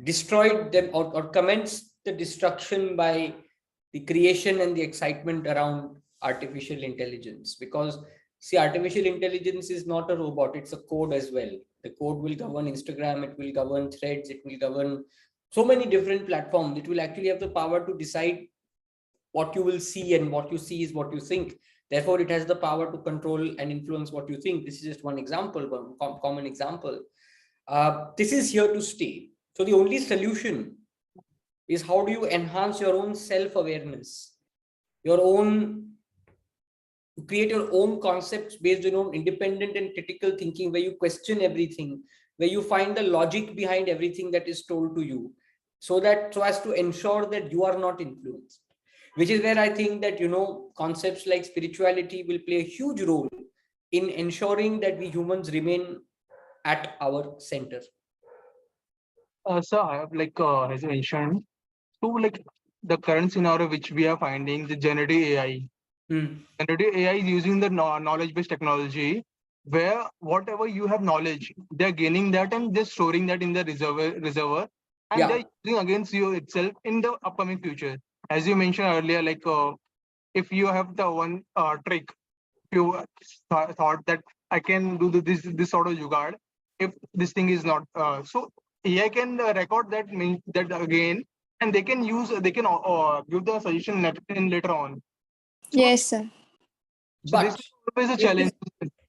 destroyed them or commenced the destruction by the creation and the excitement around artificial intelligence. Because see, artificial intelligence is not a robot, it's a code as well. The code will govern Instagram, it will govern Threads, it will govern so many different platforms. It will actually have the power to decide what you will see, and what you see is what you think. Therefore, it has the power to control and influence what you think. This is just one example, one common example. This is here to stay. So the only solution is, how do you enhance your own self-awareness, create your own concepts based on your own independent and critical thinking, where you question everything, where you find the logic behind everything that is told to you, so as to ensure that you are not influenced. Which is where I think that, concepts like spirituality will play a huge role in ensuring that we humans remain at our center? So I have as I mentioned, to like the current scenario which we are finding, the generative AI. Generative AI is using the knowledge-based technology, where whatever you have knowledge, they're gaining that and they're storing that in the reservoir, and Yeah. they're using against you itself in the upcoming future. As you mentioned earlier, if you have the one trick, if you thought that I can do this sort of jugaad, if this thing is not so, AI can record that again, and they can give the suggestion later on. Yes, sir. So this But is always a challenge.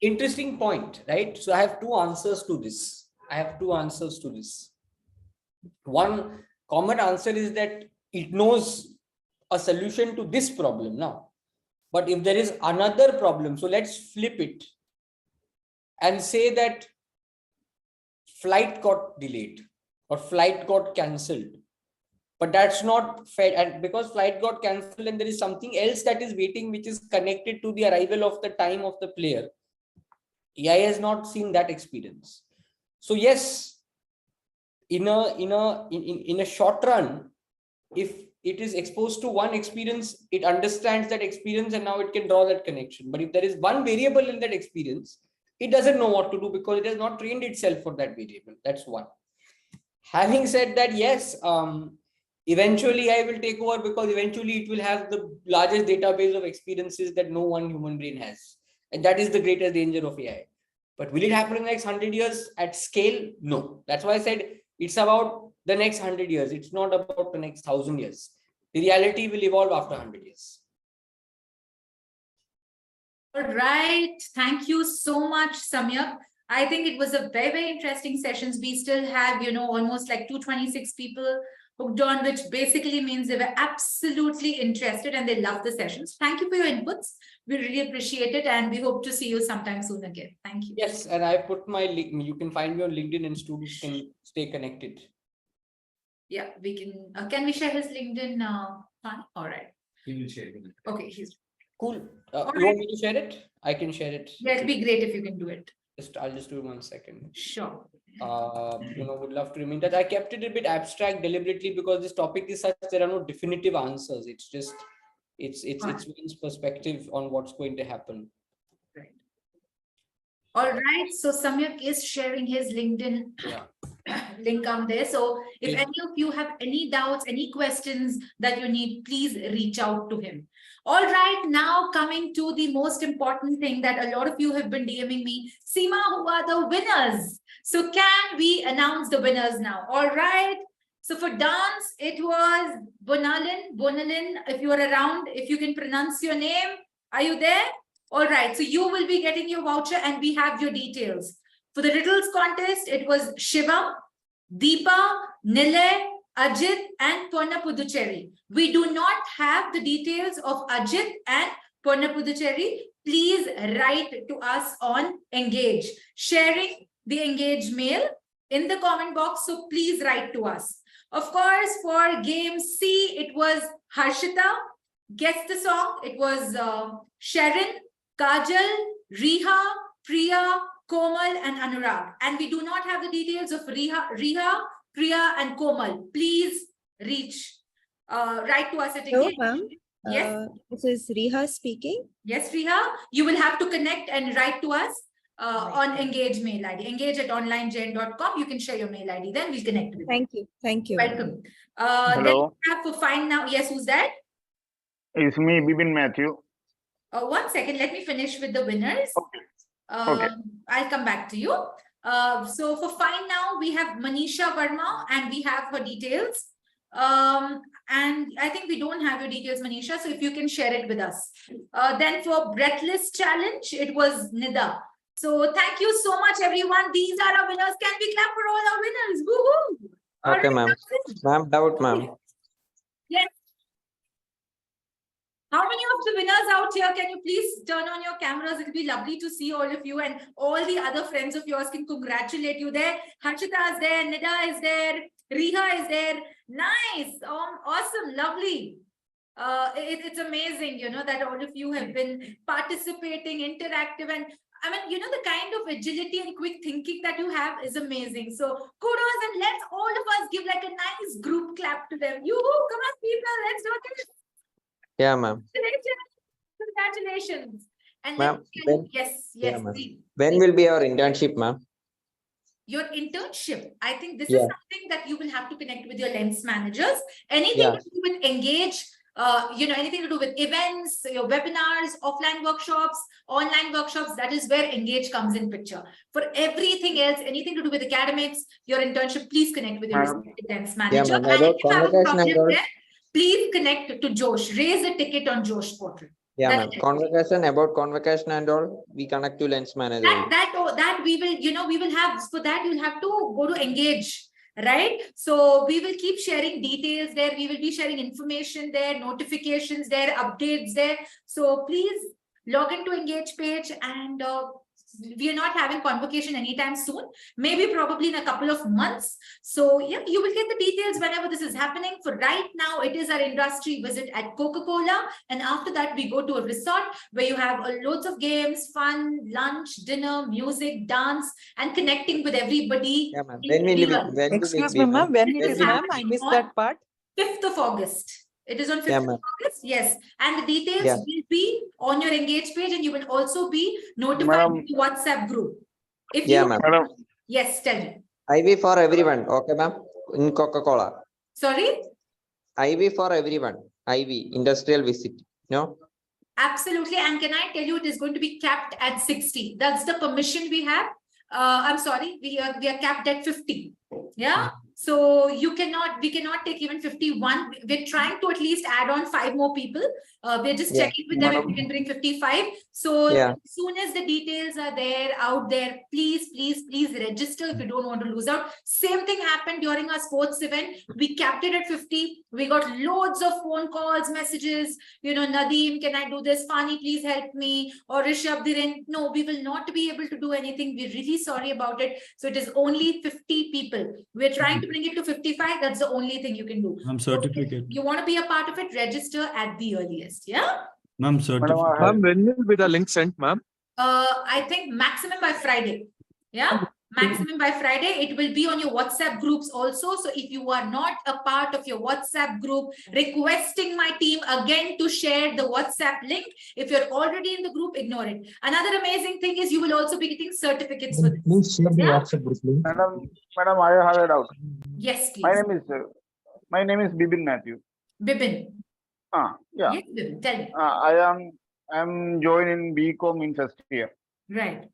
interesting point, right? So I have two answers to this. One common answer is that it knows a solution to this problem now. But if there is another problem, so let's flip it and say that flight got delayed or flight got cancelled. But that's not fair, and because flight got cancelled and there is something else that is waiting, which is connected to the arrival of the time of the player, AI has not seen that experience. So yes, in a short run, if it is exposed to one experience, it understands that experience and now it can draw that connection. But if there is one variable in that experience, it doesn't know what to do because it has not trained itself for that variable. That's one. Having said that, yes, eventually AI will take over because eventually it will have the largest database of experiences that no one human brain has. And that is the greatest danger of AI. But will it happen in the next 100 years at scale? No. That's why I said it's about the next 100 years. It's not about the next 1,000 years. The reality will evolve after 100 years. All right. Thank you so much, Samyak. I think it was a very, very interesting sessions. We still have, almost like 226 people hooked on, which basically means they were absolutely interested and they love the sessions. Thank you for your inputs. We really appreciate it. And we hope to see you sometime soon again. Thank you. Yes. And I put my link. You can find me on LinkedIn and students can stay connected. Yeah, we can we share his LinkedIn now? All right. He will share it. Okay, he's cool. You want me to share it? I can share it. Yeah, it'd be great if you can do it. I'll just do it 1 second. Sure. Would love to remain that. I kept it a bit abstract deliberately because this topic is such, there are no definitive answers. It's just, it's one's perspective on what's going to happen. Right. All right. So Samyak is sharing his LinkedIn link on there. So if any of you have any doubts, any questions that you need, please reach out to him. All right, now coming to the most important thing that a lot of you have been DMing me. Seema, who are the winners? So can we announce the winners now? All right. So for dance, it was Bonalin, if you are around, if you can pronounce your name. Are you there? All right. So you will be getting your voucher and we have your details. For the riddles contest, it was Shivam, Deepa, Nilay, Ajit and Purna Puducherry. We do not have the details of Ajit and Purna Puducherry. Please write to us on Engage. Sharing the Engage mail in the comment box. So please write to us. Of course, for game C, it was Harshita. Guess the song. It was Sharon, Kajal, Riha, Priya, Komal and Anurag. And we do not have the details of Riha, Priya and Komal. Please write to us at Engage. Hello, ma'am. Yes. This is Riha speaking. Yes, Riha. You will have to connect and write to us on Engage mail ID. Engage@onlinejain.com. You can share your mail ID. Then we'll connect with you. Thank you. Thank you. Welcome. Hello. Then we have for fine now. Yes, who's that? It's me, Bibin Matthew. 1 second. Let me finish with the winners. Okay. Okay. I'll come back to you. So for fine now, we have Manisha Verma and we have her details. And I think we don't have your details, Manisha. So if you can share it with us. Then for Breathless Challenge, it was Nida. So thank you so much, everyone. These are our winners. Can we clap for all our winners? Woohoo! Okay, ma'am. Ma'am, doubt, ma'am. Yes. How many of the winners out here, can you please turn on your cameras? It will be lovely to see all of you and all the other friends of yours can congratulate you there. Harshita is there, Nida is there, Riha is there. Nice. Awesome. Lovely. It's amazing, that all of you have been participating, interactive. And I mean, you know, the kind of agility and quick thinking that you have is amazing. So kudos, and let's all of us give like a nice group clap to them. Yoo-hoo, come on, people, let's do this. Yeah, ma'am. Congratulations. And Ma'am, yes, yeah, yes, ma'am. please. When will be our internship, ma'am? Your internship, I think this is Yeah. something that you will have to connect with your lens managers. Anything Yeah. to do with engage, you know, anything to do with events, your webinars, offline workshops, online workshops, that is where engage comes in picture. For everything else, anything to do with academics, your internship, please connect with your lens manager. ma'am. And About if you have a convocation and problem all. there, please connect to Josh. Raise a ticket on Josh portal. Yeah, That ma'am. is it. Convocation, about convocation and all, we connect to lens manager. That we will, you know, we will have, for that you'll have to go to engage, right? So we will keep sharing details there. We will be sharing information there, notifications there, updates there. So please log into engage page, and we are not having convocation anytime soon, maybe probably in a couple of months. So yeah, you will get the details whenever this is happening. For right now, it is our industry visit at Coca-Cola, and after that we go to a resort where you have loads of games, fun, lunch, dinner, music, dance, and connecting with everybody. Yeah, ma'am. When will it Excuse be, me, ma'am. When it It is, is ma'am? I happening missed on that part. 5th of August. It is on 5th Yeah, of ma'am. August. Yes. And the details Yeah. will be on your engage page, and you will also be notified Madam. in the WhatsApp group. If Yeah, you, ma'am. Madam, yes, tell me. IV for everyone. Okay, ma'am. In Coca-Cola. Sorry? IV for everyone. IV, industrial visit. No? Absolutely. And can I tell you, it is going to be capped at 60. That's the permission we have. I'm sorry, we are capped at 50. Yeah. So we cannot take even 51. We're trying to at least add on 5 more people. We're just Yeah. checking with them if we can bring 55. So Yeah. as soon as the details are there out there, please register if you don't want to lose out. Same thing happened during our sports event. We capped it at 50. We got loads of phone calls, messages, you know, Nadeem, can I do this? Fani, please help me. Or Rishabh, Dhiren. No, we will not be able to do anything. We're really sorry about it. So it is only 50 people. We're trying to bring it to 55. That's the only thing you can do. Certificate. You want to be a part of it, register at the earliest. Yeah. Ma'am, certificate. Ma'am, when will be the link sent, ma'am? I think maximum by Friday. Yeah. Maximum by Friday. It will be on your WhatsApp groups also. So if you are not a part of your WhatsApp group, requesting my team again to share the WhatsApp link. If you're already in the group, ignore it. Another amazing thing is you will also be getting certificates for this. Please share the Yeah? WhatsApp group link. Madam, I have a doubt. Yes, please. My name is Bibin Matthew. Bibin. Yeah. Yes, Bibin. Tell me. I'm joining BCom in first year. Right.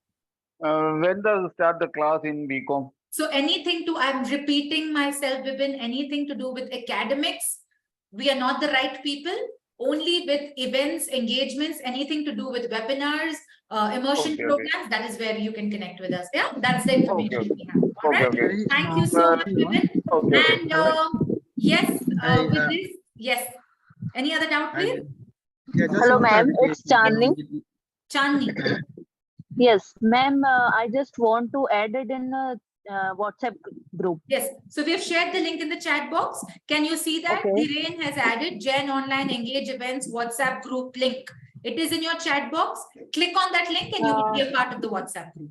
When does start the class in BCom? So anything to, I'm repeating myself, Bibin, anything to do with academics, we are not the right people. Only with events, engagements, anything to do with webinars, immersion programs, that is where you can connect with us. Yeah, that's the information we have. All right. Thank you so much, Bibin. And yes, with this, yes. Any other doubt, please? Yeah, just Hello, one ma'am. It's clarification. Chandni. Chandni. Yes, ma'am. I just want to add it in a WhatsApp group. Yes, so we have shared the link in the chat box. Can you see that? Okay. Dhiren has added Gen Online Engage Events WhatsApp group link. It is in your chat box. Click on that link and you will be a part of the WhatsApp group.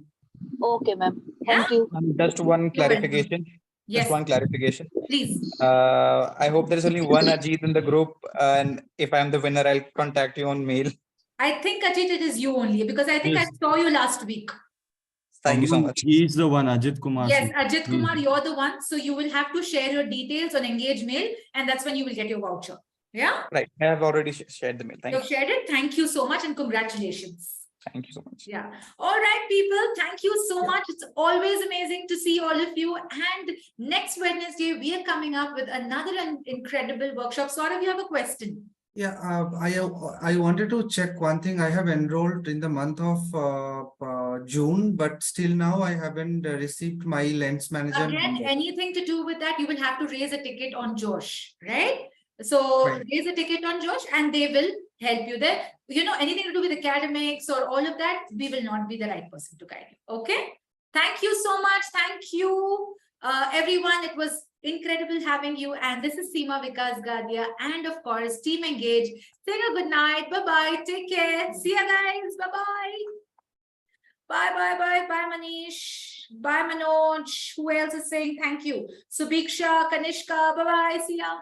Okay, ma'am. Yeah? Thank you. Just one You're welcome. clarification. Yes, Just one clarification. please. I hope there is only one Ajit in the group, and if I'm the winner, I'll contact you on mail. I think, Ajit, it is you only because I think Yes. I saw you last week. Thank you so much. He's the one, Ajit Kumar. Yes, Singh. Ajit Kumar, you're the one. So you will have to share your details on Engage Mail, and that's when you will get your voucher. Yeah? Right. I have already shared the mail. Thank You've you. shared it. Thank you so much and congratulations. Thank you so much. Yeah. All right, people. Thank you so much. It's always amazing to see all of you. And next Wednesday, we are coming up with another incredible workshop. Saurav, you have a question. Yeah, I wanted to check one thing. I have enrolled in the month of June, but still now I haven't received my lens manager. Again, anything to do with that, you will have to raise a ticket on Josh, right? So Right. raise a ticket on Josh and they will help you there. You know, anything to do with academics or all of that, we will not be the right person to guide you. Okay. Thank you so much. Thank you, everyone. It was incredible having you. And this is Seema Vikas Gadia. And of course, Team Engage. Say a good night. Bye-bye. Take care. See you guys. Bye-bye. Bye, bye, bye, bye, Manish. Bye, Manoj. Who else is saying thank you? Subiksha, Kanishka, bye-bye. See ya.